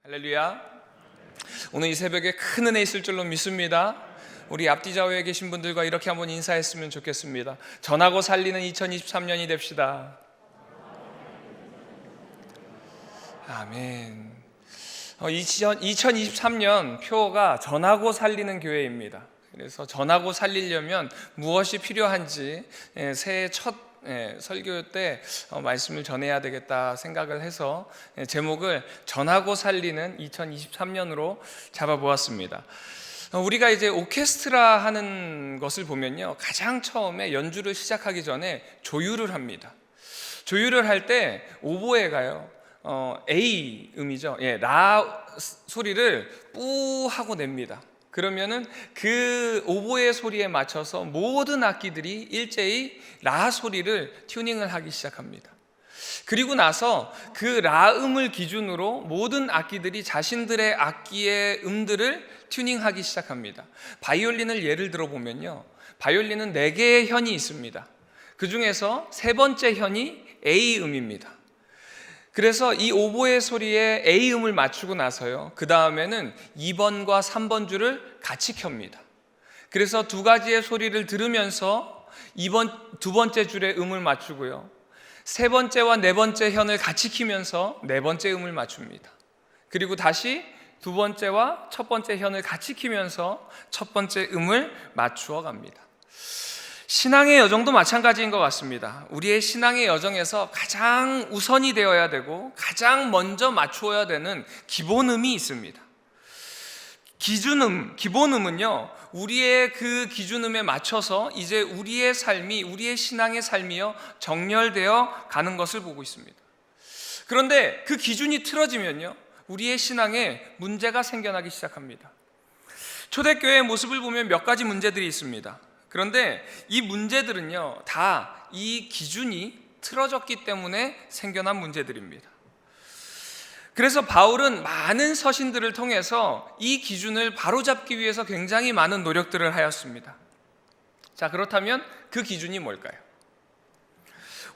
할렐루야. 오늘 이 새벽에 큰 은혜 있을 줄로 믿습니다. 우리 앞뒤 좌우에 계신 분들과 이렇게 한번 인사했으면 좋겠습니다. 전하고 살리는 2023년이 됩시다. 아멘. 2023년 표어가 전하고 살리는 교회입니다. 그래서 전하고 살리려면 무엇이 필요한지 새해 첫 설교 때 말씀을 전해야 되겠다 생각을 해서 제목을 전하고 살리는 2023년으로 잡아보았습니다. 우리가 이제 오케스트라 하는 것을 보면요, 가장 처음에 연주를 시작하기 전에 조율을 합니다. 조율을 할 때 오보에가요, A 음이죠. 라 소리를 뿌 하고 냅니다. 그러면은 그 오보의 소리에 맞춰서 모든 악기들이 일제히 라 소리를 튜닝을 하기 시작합니다. 그리고 나서 그 라음을 기준으로 모든 악기들이 자신들의 악기의 음들을 튜닝하기 시작합니다. 바이올린을 예를 들어 보면요, 바이올린은 4개의 현이 있습니다. 그 중에서 세 번째 현이 A 음입니다. 그래서 이 오보의 소리에 A음을 맞추고 나서요, 그 다음에는 2번과 3번 줄을 같이 켭니다. 그래서 두 가지의 소리를 들으면서 두 번째 줄에 음을 맞추고요, 세 번째와 네 번째 현을 같이 키면서 네 번째 음을 맞춥니다. 그리고 다시 두 번째와 첫 번째 현을 같이 키면서 첫 번째 음을 맞추어 갑니다. 신앙의 여정도 마찬가지인 것 같습니다. 우리의 신앙의 여정에서 가장 우선이 되어야 되고 가장 먼저 맞추어야 되는 기본음이 있습니다. 기본음은요, 우리의 그 기준음에 맞춰서 이제 우리의 삶이, 우리의 신앙의 삶이요, 정렬되어 가는 것을 보고 있습니다. 그런데 그 기준이 틀어지면요, 우리의 신앙에 문제가 생겨나기 시작합니다. 초대교회의 모습을 보면 몇 가지 문제들이 있습니다. 그런데 이 문제들은요, 다 이 기준이 틀어졌기 때문에 생겨난 문제들입니다. 그래서 바울은 많은 서신들을 통해서 이 기준을 바로잡기 위해서 굉장히 많은 노력들을 하였습니다. 자, 그렇다면 그 기준이 뭘까요?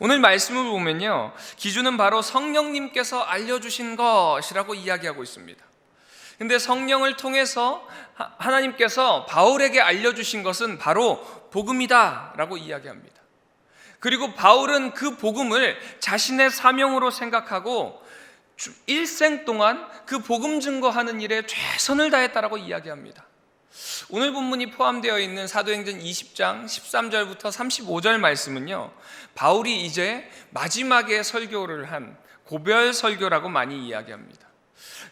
오늘 말씀을 보면요, 기준은 바로 성령님께서 알려주신 것이라고 이야기하고 있습니다. 근데 성령을 통해서 하나님께서 바울에게 알려주신 것은 바로 복음이다 라고 이야기합니다. 그리고 바울은 그 복음을 자신의 사명으로 생각하고 일생 동안 그 복음 증거하는 일에 최선을 다했다라고 이야기합니다. 오늘 본문이 포함되어 있는 사도행전 20장 13절부터 35절 말씀은요, 바울이 이제 마지막에 설교를 한 고별 설교라고 많이 이야기합니다.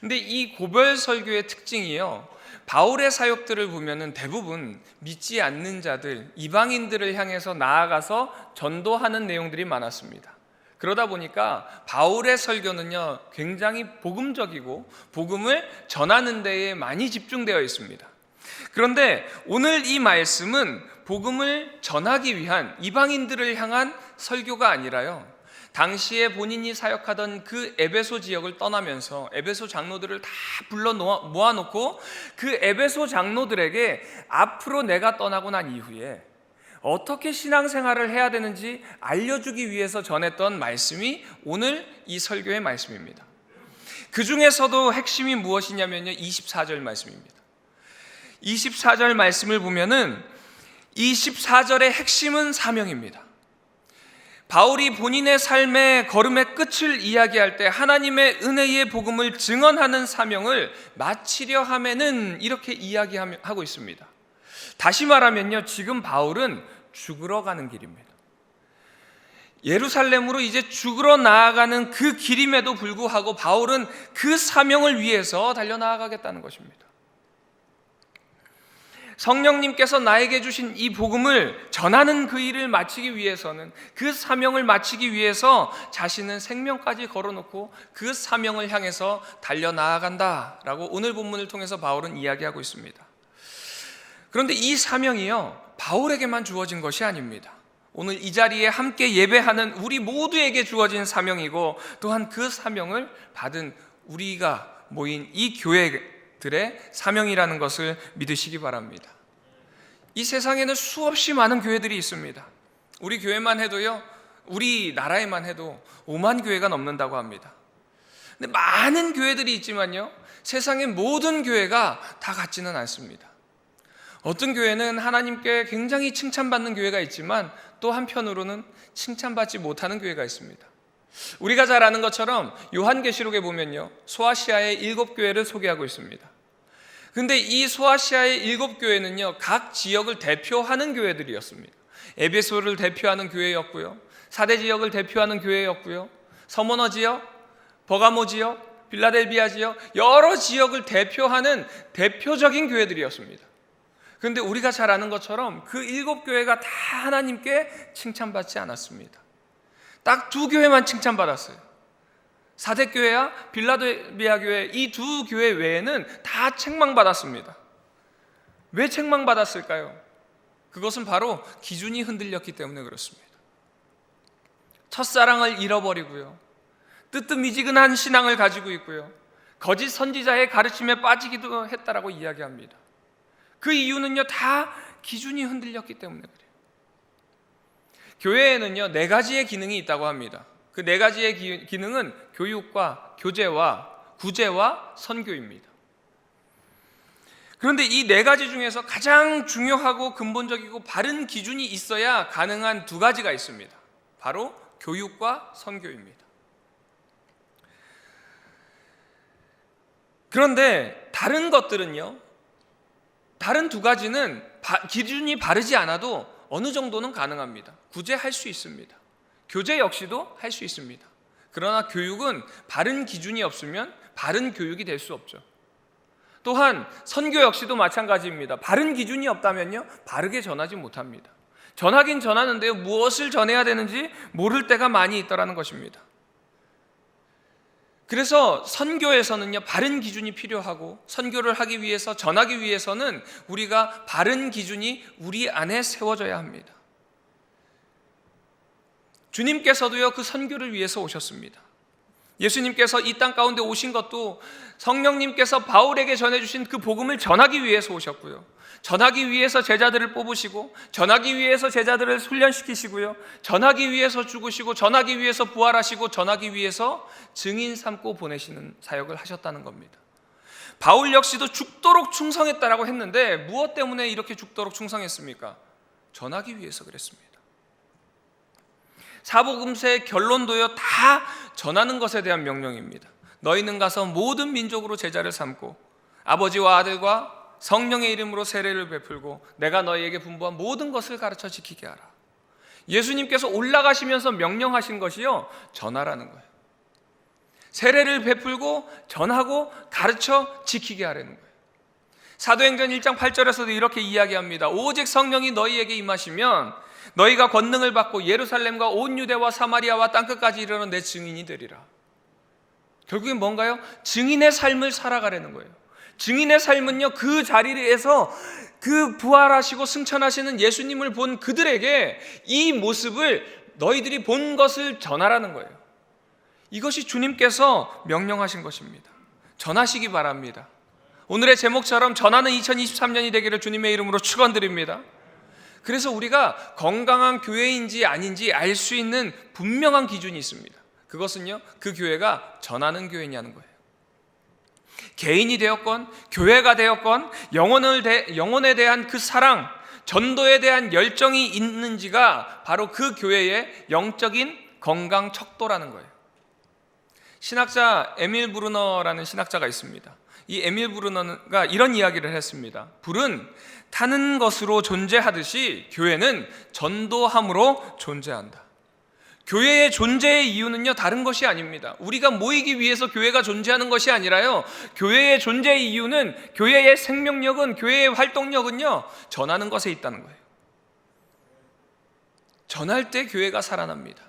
근데 이 고별 설교의 특징이요, 바울의 사역들을 보면은 대부분 믿지 않는 자들, 이방인들을 향해서 나아가서 전도하는 내용들이 많았습니다. 그러다 보니까 바울의 설교는요, 굉장히 복음적이고 복음을 전하는 데에 많이 집중되어 있습니다. 그런데 오늘 이 말씀은 복음을 전하기 위한 이방인들을 향한 설교가 아니라요, 당시에 본인이 사역하던 그 에베소 지역을 떠나면서 에베소 장로들을 다 불러 모아놓고 그 에베소 장로들에게 앞으로 내가 떠나고 난 이후에 어떻게 신앙생활을 해야 되는지 알려주기 위해서 전했던 말씀이 오늘 이 설교의 말씀입니다. 그 중에서도 핵심이 무엇이냐면요, 24절 말씀입니다. 24절 말씀을 보면은 24절의 핵심은 사명입니다. 바울이 본인의 삶의 걸음의 끝을 이야기할 때 하나님의 은혜의 복음을 증언하는 사명을 마치려 하면은 이렇게 이야기하고 있습니다. 다시 말하면요, 지금 바울은 죽으러 가는 길입니다. 예루살렘으로 이제 죽으러 나아가는 그 길임에도 불구하고 바울은 그 사명을 위해서 달려나아가겠다는 것입니다. 성령님께서 나에게 주신 이 복음을 전하는 그 일을 마치기 위해서는, 그 사명을 마치기 위해서 자신은 생명까지 걸어놓고 그 사명을 향해서 달려나아간다라고 오늘 본문을 통해서 바울은 이야기하고 있습니다. 그런데 이 사명이요, 바울에게만 주어진 것이 아닙니다. 오늘 이 자리에 함께 예배하는 우리 모두에게 주어진 사명이고, 또한 그 사명을 받은 우리가 모인 이 교회들의 사명이라는 것을 믿으시기 바랍니다. 이 세상에는 수없이 많은 교회들이 있습니다. 우리 교회만 해도요, 우리 나라에만 해도 5만 교회가 넘는다고 합니다. 근데 많은 교회들이 있지만요, 세상의 모든 교회가 다 같지는 않습니다. 어떤 교회는 하나님께 굉장히 칭찬받는 교회가 있지만 또 한편으로는 칭찬받지 못하는 교회가 있습니다. 우리가 잘 아는 것처럼 요한계시록에 보면요, 소아시아의 7교회를 소개하고 있습니다. 근데 이 소아시아의 7교회는요, 각 지역을 대표하는 교회들이었습니다. 에베소를 대표하는 교회였고요, 사대 지역을 대표하는 교회였고요, 서머너 지역, 버가모 지역, 빌라델비아 지역, 여러 지역을 대표하는 대표적인 교회들이었습니다. 그런데 우리가 잘 아는 것처럼 그 7교회가 다 하나님께 칭찬받지 않았습니다. 딱 2교회만 칭찬받았어요. 사대교회와 빌라델비아 교회, 이 2교회 외에는 다 책망받았습니다. 왜 책망받았을까요? 그것은 바로 기준이 흔들렸기 때문에 그렇습니다. 첫사랑을 잃어버리고요, 뜨뜻미지근한 신앙을 가지고 있고요, 거짓 선지자의 가르침에 빠지기도 했다라고 이야기합니다. 그 이유는요, 다 기준이 흔들렸기 때문에 그래요. 교회에는요, 4가지의 기능이 있다고 합니다. 그 4가지의 기능은 교육과 교제와 구제와 선교입니다. 그런데 이 4가지 중에서 가장 중요하고 근본적이고 바른 기준이 있어야 가능한 2가지가 있습니다. 바로 교육과 선교입니다. 그런데 다른 것들은요, 다른 2가지는 기준이 바르지 않아도 어느 정도는 가능합니다. 구제할 수 있습니다. 교제 역시도 할 수 있습니다. 그러나 교육은 바른 기준이 없으면 바른 교육이 될 수 없죠. 또한 선교 역시도 마찬가지입니다. 바른 기준이 없다면요, 바르게 전하지 못합니다. 전하긴 전하는데요, 무엇을 전해야 되는지 모를 때가 많이 있더라는 것입니다. 그래서 선교에서는요, 바른 기준이 필요하고, 선교를 하기 위해서, 전하기 위해서는 우리가 바른 기준이 우리 안에 세워져야 합니다. 주님께서도요, 그 선교를 위해서 오셨습니다. 예수님께서 이 땅 가운데 오신 것도 성령님께서 바울에게 전해주신 그 복음을 전하기 위해서 오셨고요, 전하기 위해서 제자들을 뽑으시고, 전하기 위해서 제자들을 훈련시키시고요, 전하기 위해서 죽으시고, 전하기 위해서 부활하시고, 전하기 위해서 증인 삼고 보내시는 사역을 하셨다는 겁니다. 바울 역시도 죽도록 충성했다라고 했는데 무엇 때문에 이렇게 죽도록 충성했습니까? 전하기 위해서 그랬습니다. 사복음서의 결론도요, 다 전하는 것에 대한 명령입니다. 너희는 가서 모든 민족으로 제자를 삼고 아버지와 아들과 성령의 이름으로 세례를 베풀고 내가 너희에게 분부한 모든 것을 가르쳐 지키게 하라. 예수님께서 올라가시면서 명령하신 것이요, 전하라는 거예요. 세례를 베풀고 전하고 가르쳐 지키게 하라는 거예요. 사도행전 1장 8절에서도 이렇게 이야기합니다. 오직 성령이 너희에게 임하시면 너희가 권능을 받고 예루살렘과 온 유대와 사마리아와 땅끝까지 이르러 내 증인이 되리라. 결국엔 뭔가요? 증인의 삶을 살아가라는 거예요. 증인의 삶은요, 그 자리에서 그 부활하시고 승천하시는 예수님을 본 그들에게 이 모습을 너희들이 본 것을 전하라는 거예요. 이것이 주님께서 명령하신 것입니다. 전하시기 바랍니다. 오늘의 제목처럼 전하는 2023년이 되기를 주님의 이름으로 축원드립니다. 그래서 우리가 건강한 교회인지 아닌지 알 수 있는 분명한 기준이 있습니다. 그것은요, 그 교회가 전하는 교회냐는 거예요. 개인이 되었건 교회가 되었건 영혼에 대한 그 사랑, 전도에 대한 열정이 있는지가 바로 그 교회의 영적인 건강 척도라는 거예요. 신학자 에밀 브루너라는 신학자가 있습니다. 이 에밀 브루너가 이런 이야기를 했습니다. 불은 타는 것으로 존재하듯이 교회는 전도함으로 존재한다. 교회의 존재의 이유는요, 다른 것이 아닙니다. 우리가 모이기 위해서 교회가 존재하는 것이 아니라요, 교회의 존재의 이유는, 교회의 생명력은, 교회의 활동력은요, 전하는 것에 있다는 거예요. 전할 때 교회가 살아납니다.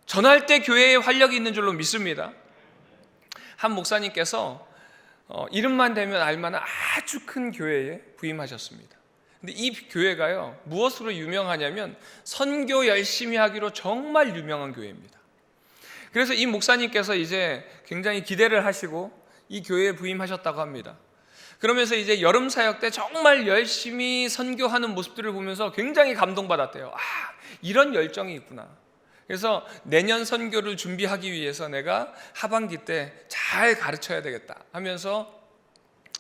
전할 때 교회에 활력이 있는 줄로 믿습니다. 한 목사님께서 이름만 대면 알만한 아주 큰 교회에 부임하셨습니다. 근데 이 교회가요, 무엇으로 유명하냐면 선교 열심히 하기로 정말 유명한 교회입니다. 그래서 이 목사님께서 이제 굉장히 기대를 하시고 이 교회에 부임하셨다고 합니다. 그러면서 이제 여름 사역 때 정말 열심히 선교하는 모습들을 보면서 굉장히 감동받았대요. 아, 이런 열정이 있구나. 그래서 내년 선교를 준비하기 위해서 내가 하반기 때 잘 가르쳐야 되겠다 하면서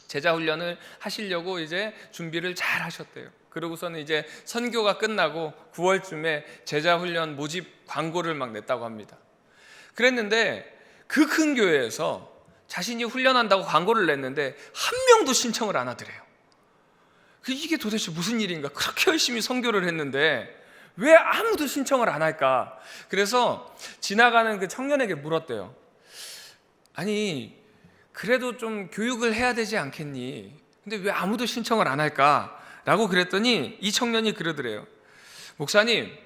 제자 훈련을 하시려고 이제 준비를 잘 하셨대요. 그러고서는 이제 선교가 끝나고 9월쯤에 제자 훈련 모집 광고를 막 냈다고 합니다. 그랬는데 그 큰 교회에서 자신이 훈련한다고 광고를 냈는데 한 명도 신청을 안 하더래요. 이게 도대체 무슨 일인가? 그렇게 열심히 선교를 했는데 왜 아무도 신청을 안 할까? 그래서 지나가는 그 청년에게 물었대요. 아니, 그래도 좀 교육을 해야 되지 않겠니? 근데 왜 아무도 신청을 안 할까? 라고 그랬더니 이 청년이 그러더래요. 목사님,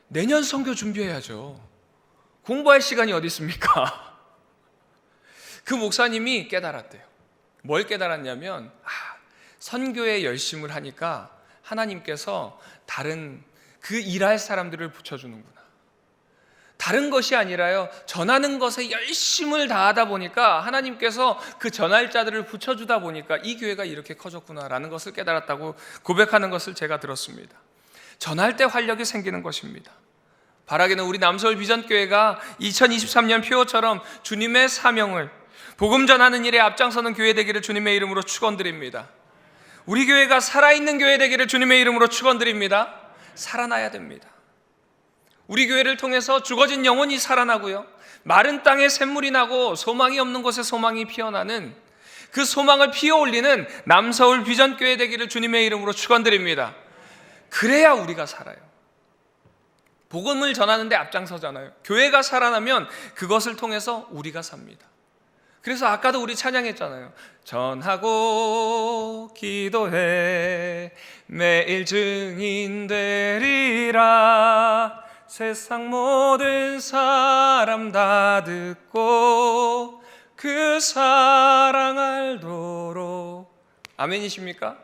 내년 선교 준비해야죠. 공부할 시간이 어디 있습니까? 그 목사님이 깨달았대요. 뭘 깨달았냐면 선교에 열심을 하니까 하나님께서 다른 그 일할 사람들을 붙여주는구나. 다른 것이 아니라요, 전하는 것에 열심을 다하다 보니까 하나님께서 그 전할 자들을 붙여주다 보니까 이 교회가 이렇게 커졌구나라는 것을 깨달았다고 고백하는 것을 제가 들었습니다. 전할 때 활력이 생기는 것입니다. 바라기는 우리 남서울 비전교회가 2023년 표어처럼 주님의 사명을 복음 전하는 일에 앞장서는 교회 되기를 주님의 이름으로 축원드립니다. 우리 교회가 살아있는 교회 되기를 주님의 이름으로 축원드립니다. 살아나야 됩니다. 우리 교회를 통해서 죽어진 영혼이 살아나고요, 마른 땅에 샘물이 나고 소망이 없는 곳에 소망이 피어나는 그 소망을 피어올리는 남서울 비전교회 되기를 주님의 이름으로 축원드립니다. 그래야 우리가 살아요. 복음을 전하는데 앞장서잖아요. 교회가 살아나면 그것을 통해서 우리가 삽니다. 그래서 아까도 우리 찬양했잖아요. 전하고 기도해 매일 증인 되리라. 세상 모든 사람 다 듣고 그 사랑 알도록. 아멘이십니까?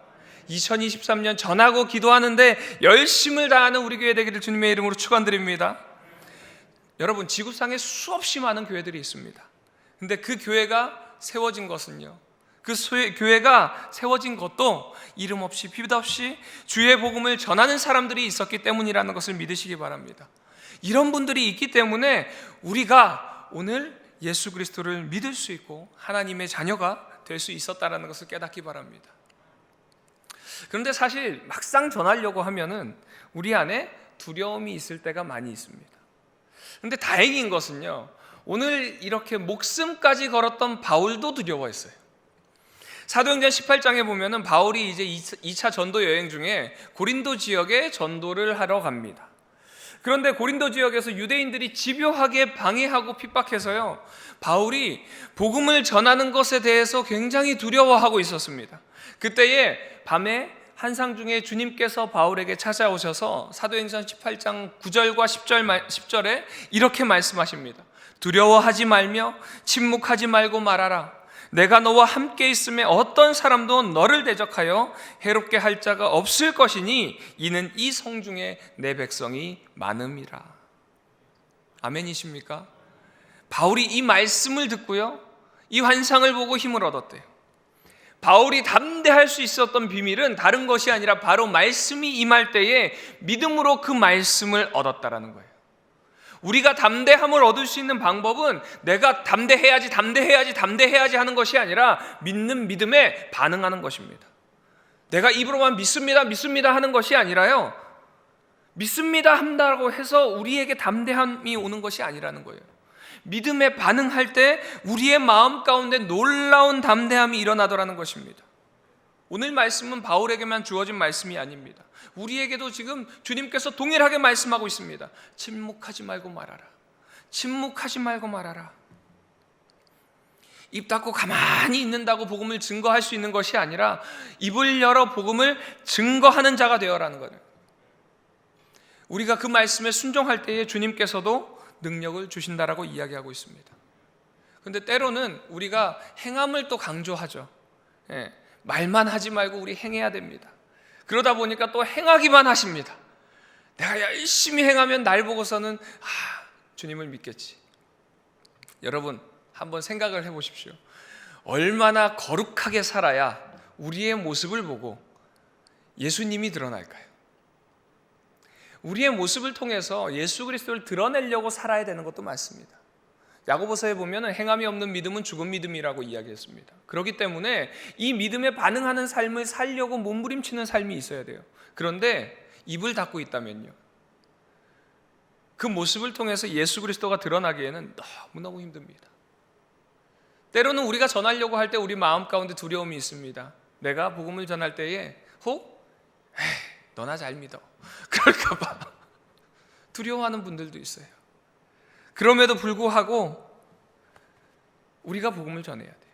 2023년 전하고 기도하는데 열심을 다하는 우리 교회 되기를 주님의 이름으로 축원드립니다. 여러분, 지구상에 수없이 많은 교회들이 있습니다. 근데 그 교회가 세워진 것은요, 그 교회가 세워진 것도 이름 없이 빛 없이 주의 복음을 전하는 사람들이 있었기 때문이라는 것을 믿으시기 바랍니다. 이런 분들이 있기 때문에 우리가 오늘 예수 그리스도를 믿을 수 있고 하나님의 자녀가 될 수 있었다는 것을 깨닫기 바랍니다. 그런데 사실 막상 전하려고 하면은 우리 안에 두려움이 있을 때가 많이 있습니다. 그런데 다행인 것은요, 오늘 이렇게 목숨까지 걸었던 바울도 두려워했어요. 사도행전 18장에 보면은 바울이 이제 2차 전도 여행 중에 고린도 지역에 전도를 하러 갑니다. 그런데 고린도 지역에서 유대인들이 집요하게 방해하고 핍박해서요, 바울이 복음을 전하는 것에 대해서 굉장히 두려워하고 있었습니다. 그때에 밤에 환상 중에 주님께서 바울에게 찾아오셔서 사도행전 18장 9절과 10절에 이렇게 말씀하십니다. 두려워하지 말며 침묵하지 말고 말하라. 내가 너와 함께 있음에 어떤 사람도 너를 대적하여 해롭게 할 자가 없을 것이니 이는 이 성중에 내 백성이 많음이라. 아멘이십니까? 바울이 이 말씀을 듣고요, 이 환상을 보고 힘을 얻었대요. 바울이 담대할 수 있었던 비밀은 다른 것이 아니라 바로 말씀이 임할 때에 믿음으로 그 말씀을 얻었다라는 거예요. 우리가 담대함을 얻을 수 있는 방법은 내가 담대해야지 하는 것이 아니라 믿는 믿음에 반응하는 것입니다. 내가 입으로만 믿습니다 하는 것이 아니라요, 믿습니다 한다고 해서 우리에게 담대함이 오는 것이 아니라는 거예요. 믿음에 반응할 때 우리의 마음 가운데 놀라운 담대함이 일어나더라는 것입니다. 오늘 말씀은 바울에게만 주어진 말씀이 아닙니다. 우리에게도 지금 주님께서 동일하게 말씀하고 있습니다. 침묵하지 말고 말하라. 침묵하지 말고 말하라. 입 닫고 가만히 있는다고 복음을 증거할 수 있는 것이 아니라 입을 열어 복음을 증거하는 자가 되어라는 거예요. 우리가 그 말씀에 순종할 때에 주님께서도 능력을 주신다라고 이야기하고 있습니다. 그런데 때로는 우리가 행함을 또 강조하죠. 말만 하지 말고 우리 행해야 됩니다. 그러다 보니까 또 행하기만 하십니다. 내가 열심히 행하면 날 보고서는 주님을 믿겠지. 여러분, 한번 생각을 해보십시오. 얼마나 거룩하게 살아야 우리의 모습을 보고 예수님이 드러날까요? 우리의 모습을 통해서 예수 그리스도를 드러내려고 살아야 되는 것도 맞습니다. 야고보서에 보면 행함이 없는 믿음은 죽은 믿음이라고 이야기했습니다. 그렇기 때문에 이 믿음에 반응하는 삶을 살려고 몸부림치는 삶이 있어야 돼요. 그런데 입을 닫고 있다면요, 그 모습을 통해서 예수 그리스도가 드러나기에는 너무너무 힘듭니다. 때로는 우리가 전하려고 할 때 우리 마음 가운데 두려움이 있습니다. 내가 복음을 전할 때에 너나 잘 믿어, 그럴까 봐 두려워하는 분들도 있어요. 그럼에도 불구하고 우리가 복음을 전해야 돼요.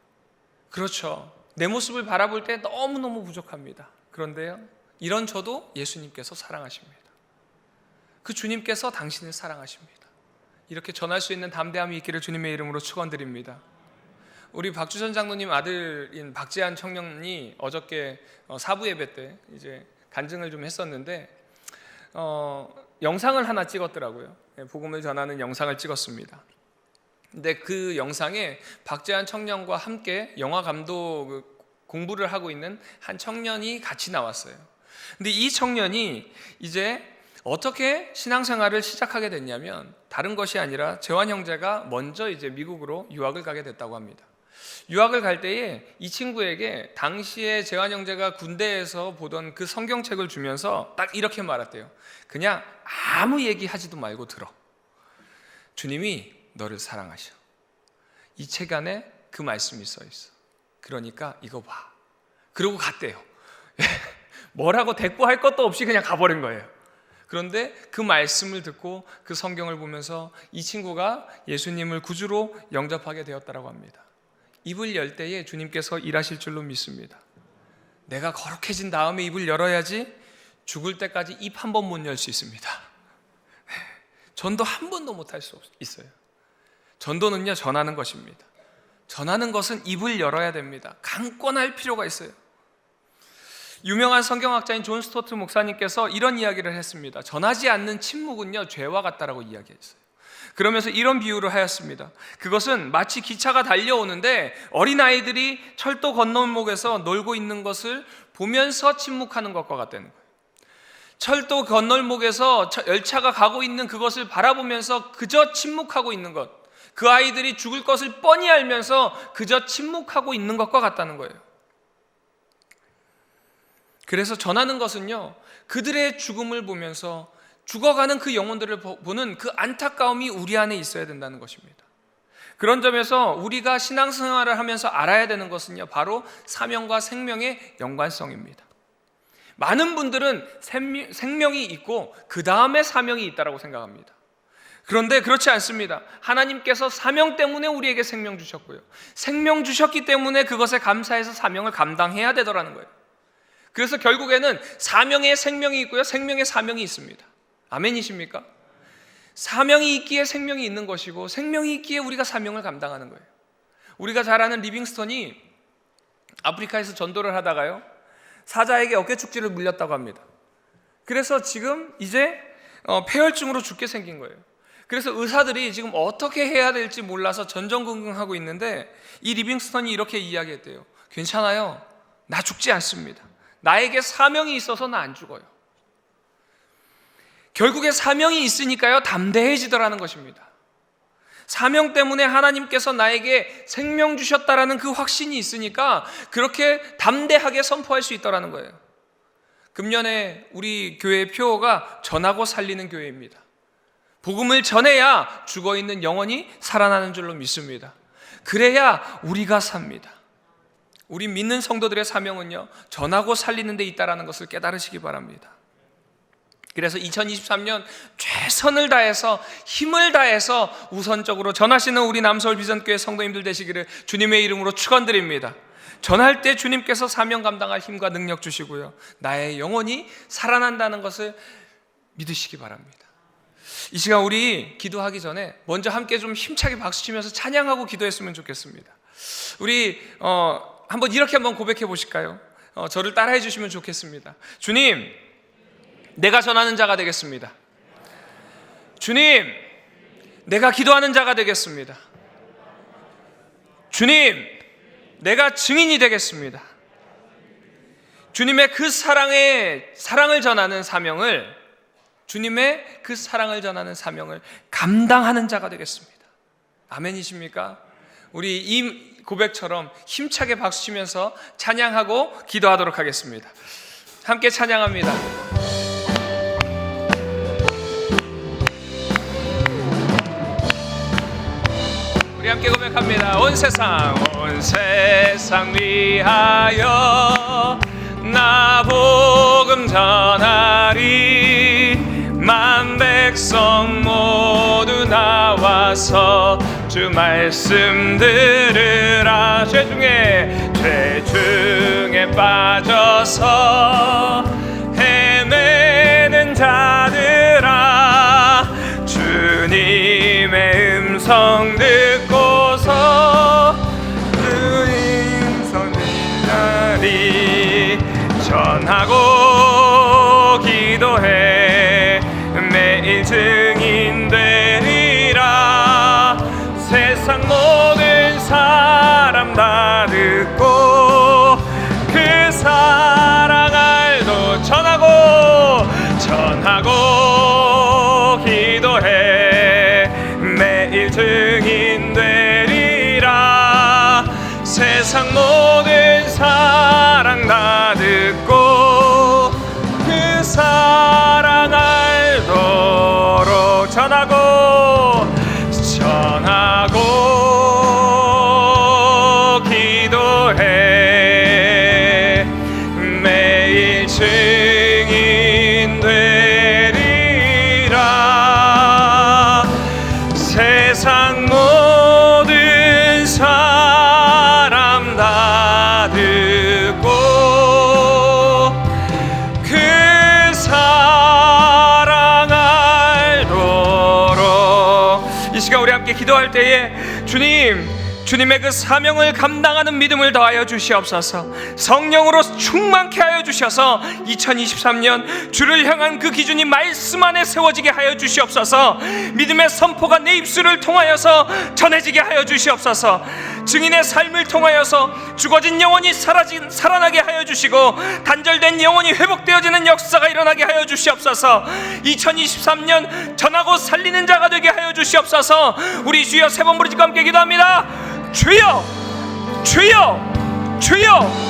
그렇죠, 내 모습을 바라볼 때 너무너무 부족합니다. 그런데요, 이런 저도 예수님께서 사랑하십니다. 그 주님께서 당신을 사랑하십니다. 이렇게 전할 수 있는 담대함이 있기를 주님의 이름으로 축원드립니다. 우리 박주선 장로님 아들인 박재한 청년이 어저께 사부 예배 때 이제 간증을 좀 했었는데 영상을 하나 찍었더라고요. 복음을 전하는 영상을 찍었습니다. 근데 그 영상에 박재한 청년과 함께 영화 감독 공부를 하고 있는 한 청년이 같이 나왔어요. 근데 이 청년이 이제 어떻게 신앙생활을 시작하게 됐냐면 다른 것이 아니라 재환 형제가 먼저 이제 미국으로 유학을 가게 됐다고 합니다. 유학을 갈 때에 이 친구에게 당시에 재환 형제가 군대에서 보던 그 성경책을 주면서 딱 이렇게 말했대요. 그냥 아무 얘기하지도 말고 들어. 주님이 너를 사랑하셔. 이 책 안에 그 말씀이 써 있어. 그러니까 이거 봐. 그러고 갔대요. 뭐라고 대꾸할 것도 없이 그냥 가버린 거예요. 그런데 그 말씀을 듣고 그 성경을 보면서 이 친구가 예수님을 구주로 영접하게 되었다고 합니다. 입을 열 때에 주님께서 일하실 줄로 믿습니다. 내가 거룩해진 다음에 입을 열어야지 죽을 때까지 입 한 번 못 열 수 있습니다. 전도 한 번도 못 할 수 있어요. 전도는요, 전하는 것입니다. 전하는 것은 입을 열어야 됩니다. 강권할 필요가 있어요. 유명한 성경학자인 존 스토트 목사님께서 이런 이야기를 했습니다. 전하지 않는 침묵은요, 죄와 같다라고 이야기했어요. 그러면서 이런 비유를 하였습니다. 그것은 마치 기차가 달려오는데 어린아이들이 철도 건널목에서 놀고 있는 것을 보면서 침묵하는 것과 같다는 거예요. 철도 건널목에서 열차가 가고 있는 그것을 바라보면서 그저 침묵하고 있는 것, 그 아이들이 죽을 것을 뻔히 알면서 그저 침묵하고 있는 것과 같다는 거예요. 그래서 전하는 것은요, 그들의 죽음을 보면서 죽어가는 그 영혼들을 보는 그 안타까움이 우리 안에 있어야 된다는 것입니다. 그런 점에서 우리가 신앙생활을 하면서 알아야 되는 것은요, 바로 사명과 생명의 연관성입니다. 많은 분들은 생명이 있고 그 다음에 사명이 있다고 생각합니다. 그런데 그렇지 않습니다. 하나님께서 사명 때문에 우리에게 생명 주셨고요, 생명 주셨기 때문에 그것에 감사해서 사명을 감당해야 되더라는 거예요. 그래서 결국에는 사명에 생명이 있고요, 생명에 사명이 있습니다. 아멘이십니까? 사명이 있기에 생명이 있는 것이고 생명이 있기에 우리가 사명을 감당하는 거예요. 우리가 잘 아는 리빙스턴이 아프리카에서 전도를 하다가요, 사자에게 어깨축지를 물렸다고 합니다. 그래서 지금 이제 폐혈증으로 죽게 생긴 거예요. 그래서 의사들이 지금 어떻게 해야 될지 몰라서 전전긍긍하고 있는데 이 리빙스턴이 이렇게 이야기했대요. 괜찮아요, 나 죽지 않습니다. 나에게 사명이 있어서 나 안 죽어요. 결국에 사명이 있으니까요, 담대해지더라는 것입니다. 사명 때문에 하나님께서 나에게 생명 주셨다라는 그 확신이 있으니까 그렇게 담대하게 선포할 수 있더라는 거예요. 금년에 우리 교회의 표어가 전하고 살리는 교회입니다. 복음을 전해야 죽어있는 영혼이 살아나는 줄로 믿습니다. 그래야 우리가 삽니다. 우리 믿는 성도들의 사명은요, 전하고 살리는 데 있다는 것을 깨달으시기 바랍니다. 그래서 2023년 최선을 다해서 힘을 다해서 우선적으로 전하시는 우리 남서울 비전교회 성도님들 되시기를 주님의 이름으로 축원드립니다. 전할 때 주님께서 사명 감당할 힘과 능력 주시고요, 나의 영혼이 살아난다는 것을 믿으시기 바랍니다. 이 시간 우리 기도하기 전에 먼저 함께 좀 힘차게 박수치면서 찬양하고 기도했으면 좋겠습니다. 우리 한번 이렇게 한번 고백해 보실까요? 저를 따라해 주시면 좋겠습니다. 주님, 내가 전하는 자가 되겠습니다. 주님, 내가 기도하는 자가 되겠습니다. 주님, 내가 증인이 되겠습니다. 주님의 그 사랑을 전하는 사명을 주님의 그 사랑을 전하는 사명을 감당하는 자가 되겠습니다. 아멘이십니까? 우리 이 고백처럼 힘차게 박수치면서 찬양하고 기도하도록 하겠습니다. 함께 찬양합니다. 우리 함께 고백합니다. 온 세상 위하여 나 복음 전하리. 만 백성 모두 나와서 주 말씀 들으라. 죄 중에 빠져서 헤매는 자들아, 주님의 음성 듣고서 그 음성 듣나리. 전하고 기도해 매일 증인 되리라. 세상 모든 사람 다 듣고 그 사랑 알도 전하고 기도해 매일 증인 되리라. 세상 모든 사랑 다 듣고 그 사랑 알도록 전하고 기도해 매일 증인 되리라. 세상 모든 사람 다 듣고 그 사랑 알도록. 이 시간 우리 함께 기도할 때에 주님의 그 사명을 감당하는 믿음을 더하여 주시옵소서. 성령으로 충만케 하여 주셔서 2023년 주를 향한 그 기준이 말씀 안에 세워지게 하여 주시옵소서. 믿음의 선포가 내 입술을 통하여서 전해지게 하여 주시옵소서. 증인의 삶을 통하여서 죽어진 영혼이 살아나게 하여 주시고 단절된 영혼이 회복되어지는 역사가 일어나게 하여 주시옵소서. 2023년 전하고 살리는 자가 되게 하여 주시옵소서. 우리 주여 세 번 부르짖고 함께 기도합니다. 주여, 주여, 주여.